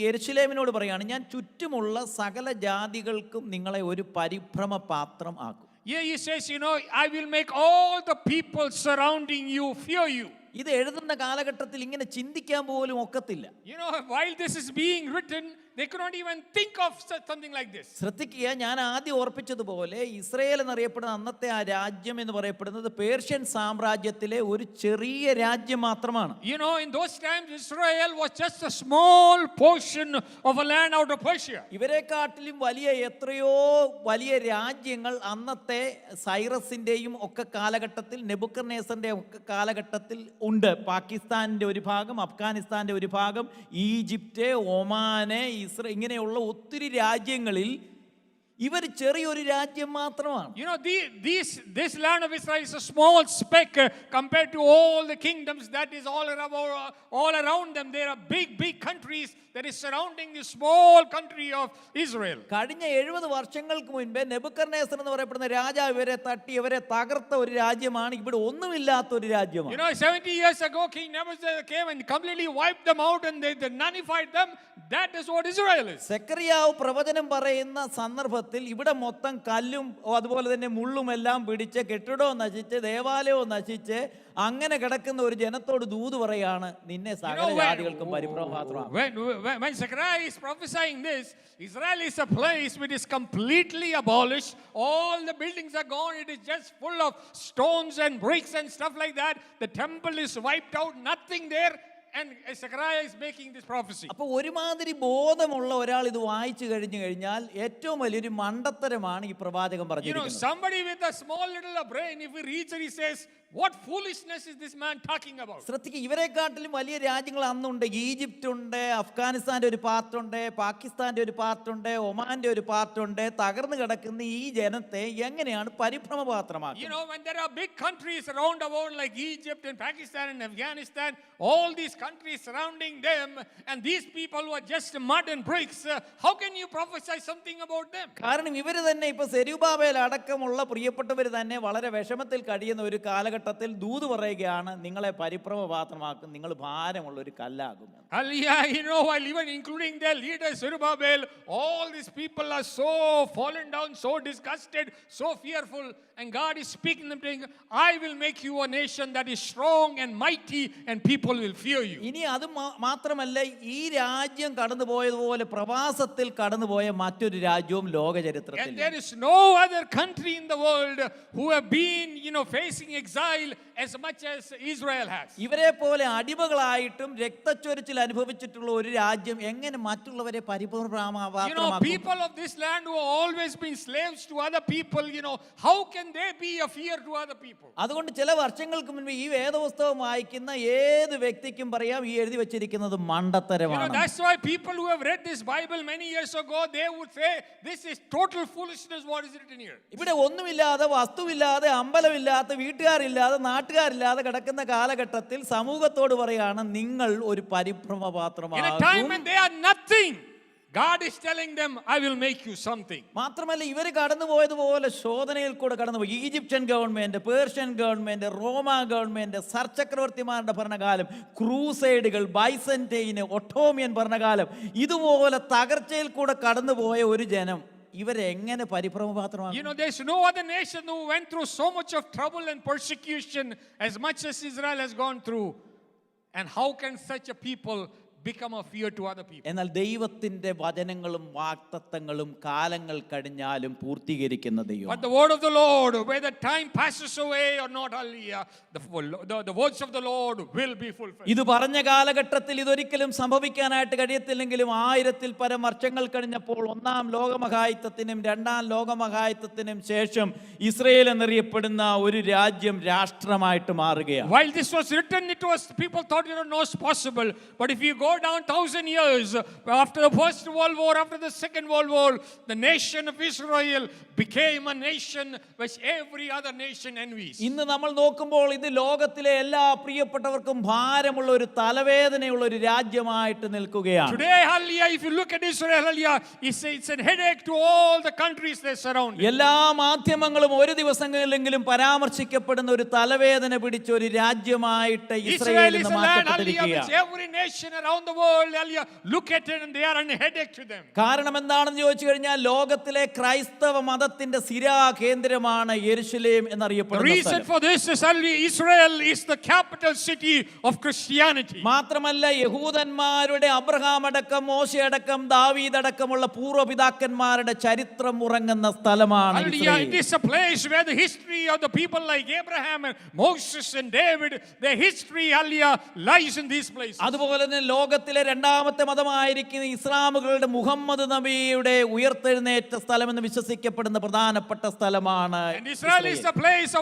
യെരൂശലേമിനോട് പറയാണ്, ഞാൻ ചുറ്റുമുള്ള സകല ജാതികൾക്കും നിങ്ങളെ ഒരു പരിഭ്രമ പാത്രം ആക്കും. Here he says, I will make all the people surrounding you fear you. ഇത് എഴുതുന്ന കാലഘട്ടത്തിൽ ഇങ്ങനെ ചിന്തിക്കാൻ പോലും ഒക്കത്തില്ല. While this is being written, they could not even think of something like this. ശ്രദ്ധിക്കുക, ഞാൻ ആദ്യം ഓർപ്പിച്ചതുപോലെ ഇസ്രായേൽ എന്നറിയപ്പെടുന്ന അന്നത്തെ ആ രാജ്യം എന്ന് പറയപ്പെടുന്നത് പേർഷ്യൻ സാമ്രാജ്യത്തിലെ ഒരു ചെറിയ രാജ്യം മാത്രമാണ്. In those times Israel was just a small portion of a land out of Persia. ഇവരെക്കാട്ടിലും വലിയ എത്രയോ വലിയ രാജ്യങ്ങൾ അന്നത്തെ സൈറസിന്റെയും ഒക്കെ കാലഘട്ടത്തിൽ, നെബൂഖദ്നേസറിന്റെ ഒക്കെ കാലഘട്ടത്തിൽ ഉണ്ട്. പാകിസ്ഥാന്റെ ഒരു ഭാഗം, അഫ്ഗാനിസ്ഥാന്റെ ഒരു ഭാഗം, ഈജിപ്റ്റ്, ഒമാന്, ഇങ്ങനെയുള്ള ഒത്തിരി രാജ്യങ്ങളിൽ ഇവർ ചെറിയൊരു രാജ്യം മാത്രമാണ്. This land of Israel is a small speck compared to all the kingdoms that is all around them. There are big countries that is surrounding the small country of Israel. കഴിഞ്ഞ 70 വർഷങ്ങൾക്ക് മുൻപേ നെബൂഖദ്നേസർ എന്ന് പറയപ്പെടുന്ന രാജാവ് ഇവരെ തട്ടി ഇവരെ തകർത്ത ഒരു രാജ്യമാണ്. ഇവിടെ ഒന്നുമില്ലാത്ത ഒരു രാജ്യമാണ്. 70 years ago King Nebuchadnezzar came and completely wiped them out and they nullified them. That is what Israel is. സെക്കറിയാവ് പ്രവചനം പറയുന്ന സന്ദർഭത്തിൽ ഇവിടെ മൊത്തം കല്ലും അതുപോലെ തന്നെ മുള്ളും എല്ലാം പിടിച്ച് കെട്ടിടവും നശിച്ച് ദേവാലയവും നശിച്ച് അങ്ങനെ കിടക്കുന്ന ഒരു ജനത്തോട് ദൂത് പറയാണ്, നിന്നെ സകല ജാതികൾക്കും പരിഭ്രമപാത്രമാക്കും. When Zechariah is prophesying this, Israel is a place which is completely abolished. All the buildings are gone. It is just full of stones and bricks and stuff like that. The temple is wiped out. Nothing there. And Zechariah is making this prophecy. അപ്പോൾ ഒരുമാതിരി ബോധമുള്ള ഒരാൾ ഇത് വായിച്ചു കഴിഞ്ഞാൽ ഏറ്റവും വലിയൊരു മണ്ടത്തരമാണ് ഈ പ്രവാചകൻ പറഞ്ഞിരിക്കുന്നത്. Somebody with a small little brain, if he reads it, he says, what foolishness is this man talking about? ശ്രദ്ധിക്കുക, ഇവരെക്കാട്ടിലും വലിയ രാജ്യങ്ങൾ അന്നുണ്ട്. ഈജിപ്റ്റ് ഉണ്ട്, അഫ്ഗാനിസ്ഥാന്റെ ഒരു പാർട്ടുണ്ട്, പാകിസ്ഥാന്റെ ഒരു പാർട്ടുണ്ട്, ഒമാന്റെ ഒരു പാർട്ടുണ്ട്. തകർന്നു കിടക്കുന്ന ഈ ജനത്തെ എങ്ങനെയാണ് പരിഭ്രമപാത്രമാക്കുന്നത്? When there are big countries around the world like Egypt and Pakistan and Afghanistan, all these countries surrounding them, and these people who are just mud and bricks, how can you prophesy something about them? കാരണം ഇവര് തന്നെ ഇപ്പൊ Zerubbabel അടക്കമുള്ള പ്രിയപ്പെട്ടവർ തന്നെ വളരെ വിഷമത്തിൽ കഴിയുന്ന ഒരു കാലഘട്ടത്തിൽ ദൂത് പറയുകയാണ്, നിങ്ങളെ പരിഭ്രമപാത്രമാക്കും, നിങ്ങൾ ഭാരമുള്ള ഒരു കല്ലാകും. While even including their leader Zerubbabel, all these people are so fallen down, so disgusted, so fearful, and God is speaking to them saying, I will make you a nation that is strong and mighty and people will fear you. ഇനി അത് മാത്രമല്ല, ഈ രാജ്യം കടന്നുപോയതുപോലെ പ്രവാസത്തിൽ കടന്നുപോയ മറ്റൊരു രാജ്യവും ലോക ചരിത്രത്തിൽ. And there is no other country in the world who have been facing exile as much as Israel has. ഇവരെ പോലെ അടിമകളായിട്ടും രക്തച്ചൊരിച്ചിൽ അനുഭവിച്ചിട്ടുള്ള ഒരു രാജ്യം എങ്ങനെ മറ്റുള്ളവരെ പരിഭ്രമപാത്രമാക്കും? People of this land who have always been slaves to other people, how can they be a fear to other people? അതുകൊണ്ട് ചില വർഷങ്ങൾക്ക് മുൻപ് ഈ വേദപുസ്തകം വായിക്കുന്ന ഏത് വ്യക്തിക്കും പറയാം, ഈ എഴുതി വെച്ചിരിക്കുന്നത് മണ്ടത്തരമാണ്. That's why people who have read this Bible many years ago, they would say this is total foolishness. What is written here? ഇവിടെ ഒന്നുമില്ലാതെ, വസ്തുവില്ലാതെ, അമ്പലമില്ലാതെ, വീട്ടുകാരില്ലാതെ, നാട്ടുകാരില്ലാതെ കിടക്കുന്ന കാലഘട്ടത്തിൽ സമൂഹത്തോട് പറയാണ്, നിങ്ങൾ ഒരു പരിഭ്രമപാത്രമാകും. In a time when they are nothing, God is telling them, I will make you something. മാത്രമല്ല, ഇവർ കടന്നുപോയതുപോലെ ശോധനയിൽ കൂടെ കടന്നുപോയി. ഈജിപ്ഷ്യൻ ഗവൺമെന്റ്, പേർഷ്യൻ ഗവൺമെന്റ്, റോമ ഗവൺമെന്റ്, സർചക്രവർത്തിമാരുടെ ഭരണകാലം, ക്രൂസൈഡുകൾ, ബൈസന്റൈന്, ഒട്ടോമിയൻ ഭരണകാലം, ഇതുപോലെ തകർച്ചയിൽ കൂടെ കടന്നുപോയ ഒരു ജനം ഇവരെങ്ങനെ പരിഭ്രമപാത്രമാകും? There's no other nation who went through so much of trouble and persecution as much as Israel has gone through. And how can such a people become a fear to other people? എന്നാൽ ദൈവത്തിന്റെ വചനങ്ങളും വാഗ്ദത്തങ്ങളും കാലങ്ങൾ കഴിഞ്ഞാലും പൂർത്തീകരിക്കുന്ന ദൈവം. But the word of the Lord, whether time passes away or not, the words of the Lord will be fulfilled. ഇത് പറഞ്ഞ കാലഘട്ടത്തിൽ ഇതൊരിക്കലും സംഭവിക്കാനായിട്ട് കഴിയത്തില്ലെങ്കിലും 1000-ൽ പരം വർഷങ്ങൾ കഴിഞ്ഞപ്പോൾ ഒന്നാം ലോകമഹായുദ്ധത്തിനും രണ്ടാം ലോകമഹായുദ്ധത്തിനും ശേഷം ഇസ്രായേൽ എന്നറിയപ്പെടുന്ന ഒരു രാജ്യം രാഷ്ട്രമായിട്ട് മാറുകയാണ്. While this was written, people thought it was possible. But if you go down 1000 years after the First World War, after the Second World War, the nation of Israel became a nation which every other nation envies. ഇന്ന് നമ്മൾ നോക്കുമ്പോൾ ഇത് ലോകത്തിലെ എല്ലാ പ്രിയപ്പെട്ടവർക്കും ഭാരമുള്ള ഒരു തലവേദനയുള്ള ഒരു രാജ്യമായിട്ട് നിൽക്കുകയാണ്. Today, hallelujah, if you look at Israel, hallelujah, it's a headache to all the countries they surround. എല്ലാ മാധ്യമങ്ങളും ഒരു ദിവസങ്ങളിലെങ്കിലും പരാമർശിക്കപ്പെടുന്ന ഒരു തലവേദന പിടിച്ച ഒരു രാജ്യമായിട്ട് ഇസ്രായേൽ ഇന്ന് മാറ്റപ്പെട്ടിരിക്കുകയാണ്. Every nation around around the world, hallelujah, look at it and they are a headache to them. കാരണം എന്താണെന്ന് ചോദിച്ചു കഴിഞ്ഞാൽ ലോകത്തിലെ ക്രൈസ്തവ മതത്തിന്റെ സിരാ കേന്ദ്രമാണ് യെരുശലേം The എന്നറിയപ്പെടുന്ന reason സ്ഥലം. for this is only Israel is the capital city of Christianity. മാത്രമല്ല യഹൂദന്മാരുടെ അബ്രഹാം അടക്കം മോശ അടക്കം ദാവീദ് അടക്കമുള്ള പൂർവ്വപിതാക്കന്മാരുടെ ചരിത്രം ഉറങ്ങുന്ന സ്ഥലമാണ് Hallelujah. Israel. It is a place where the history of the people like Abraham and Moses and David, their history, hallelujah, lies in these places. അതുപോലെ തന്നെ ലോകത്തിലെ രണ്ടാമത്തെ മതമായിരിക്കുന്ന ഇസ്ലാമുകളുടെ മുഹമ്മദ് നബിയുടെ ഉയർത്തെഴുന്നേറ്റ സ്ഥലമെന്ന് വിശ്വസിക്കപ്പെടുന്ന പ്രധാനപ്പെട്ട സ്ഥലമാണ് And Israel is Israel. the place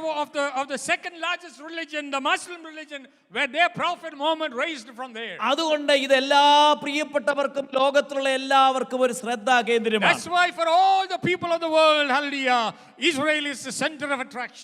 of the second largest religion, the Muslim religion, where their prophet Muhammad raised from there. അതുകൊണ്ട് ഇതെല്ലാ പ്രിയപ്പെട്ടവർക്കും ലോകത്തിലുള്ള എല്ലാവർക്കും ഒരു ശ്രദ്ധാ കേന്ദ്രമാണ്. That's why for all the people of the world, hallelujah, Israel is the center of attraction.